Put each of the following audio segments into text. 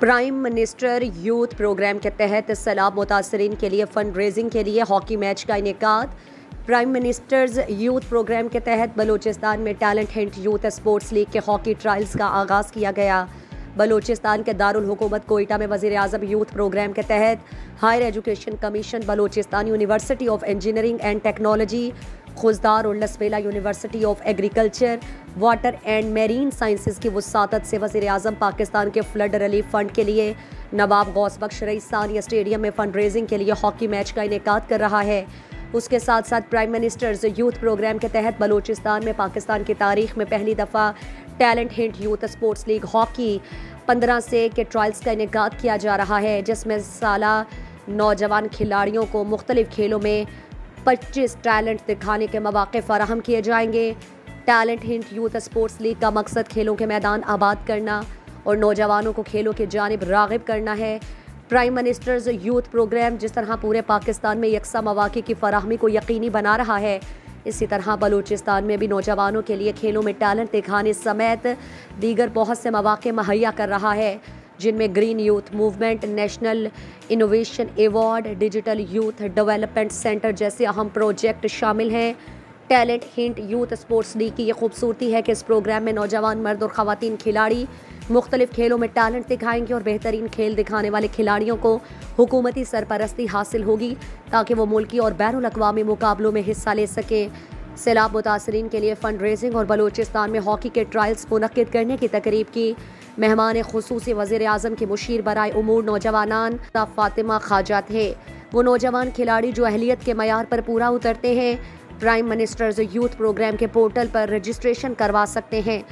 Prime minister youth program के तहत सैलाब मुतासरीन के लिए फंड रेजिंग के लिए हॉकी मैच का इनेकाद। प्राइम मिनिस्टर्स यूथ प्रोग्राम के तहत बलूचिस्तान में talent hunt youth sports league के हॉकी ट्रायल्स का आगाज़ किया गया। बलूचिस्तान के दारुल हुकूमत कोयटा में वज़ीर आज़म यूथ प्रोग्राम के तहत higher education commission, Balochistan university of engineering and technology, Khuzdar और Lasbela university of agriculture, water and marine sciences की वसातत से वज़ीर आज़म पाकिस्तान के फ्लड रिलीफ फंड के लिए नवाब गौस बख्श रईसानिया स्टेडियम में फंड रेजिंग के लिए हॉकी मैच का इनेकाद कर रहा है। उसके साथ साथ प्राइम मिनिस्टर्स यूथ प्रोग्राम के तहत बलूचिस्तान में पाकिस्तान की तारीख में पहली दफ़ा talent hunt youth sports league hockey 15 से के ट्रायल्स का इनेकाद किया जा रहा है, जिसमें साला नौजवान खिलाड़ियों को मुख्तलिफ खेलों में 25 टैलेंट दिखाने के मौके फराहम किए जाएंगे। Talent hunt youth sports league का मकसद खेलों के मैदान आबाद करना और नौजवानों को खेलों की जानिब राग़िब करना है। प्राइम मिनिस्टर्स यूथ प्रोग्राम जिस तरह पूरे पाकिस्तान में यकसा मौक़े की फराहमी को यकीनी बना रहा है, इसी तरह बलूचिस्तान में भी नौजवानों के लिए खेलों में टैलेंट दिखाने समेत दीगर बहुत से मौक़े मुहैया कर रहा है, जिनमें green youth movement, national innovation award, digital youth development centre जैसे अहम प्रोजेक्ट शामिल हैं। Talent hunt youth sports league की ये खूबसूरती है कि इस प्रोग्राम में नौजवान मर्द और ख़वातीन खिलाड़ी मुख्तलिफ खेलों में टैलेंट दिखाएंगे और बेहतरीन खेल दिखाने वाले खिलाड़ियों को हुकूमती सरपरस्ती हासिल होगी ताकि वो मुल्की और बैनुल अक़वामी मुकाबलों में हिस्सा ले सकें। सैलाब मुतासरीन के लिए फ़ंड रेजिंग और बलूचिस्तान में हॉकी के ट्रायल्स मुनक्किद करने की तकरीब की मेहमान खुसूसी वज़ीर आज़म के मुशीर बराए उमूर नौजवानान फ़ातिमा ख्वाजा थे। वो नौजवान खिलाड़ी जो अहलियत के मयार पर पूरा उतरते हैं, प्राइम मिनिस्टर्स यूथ प्रोग्राम के पोर्टल पर रजिस्ट्रेशन करवा सकते हैं,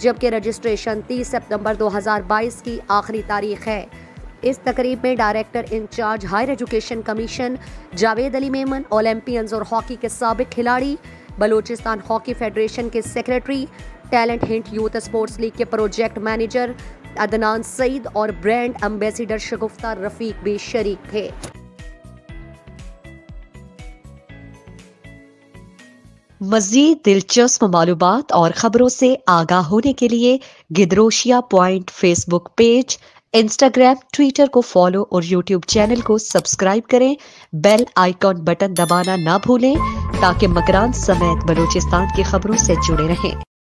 जबकि रजिस्ट्रेशन 30 सितंबर 2022 की आखिरी तारीख है। इस तकरीब में director incharge higher education commission Javed Ali Memon, olympians और हॉकी के साबिक खिलाड़ी, बलूचिस्तान हॉकी फेडरेशन के secretary, talent hunt youth sports league के प्रोजेक्ट मैनेजर अदनान सईद और ब्रांड एम्बेसडर शगुफ्ता रफीक भी शरीक थे। मज़ीद दिलचस्प मालूमात और ख़बरों से आगाह होने के लिए Gedrosia point Facebook page, Instagram, Twitter को फॉलो और यूट्यूब चैनल को सब्सक्राइब करें। बेल आइकॉन बटन दबाना ना भूलें ताकि मकरान समेत बलूचिस्तान की खबरों से जुड़े रहें।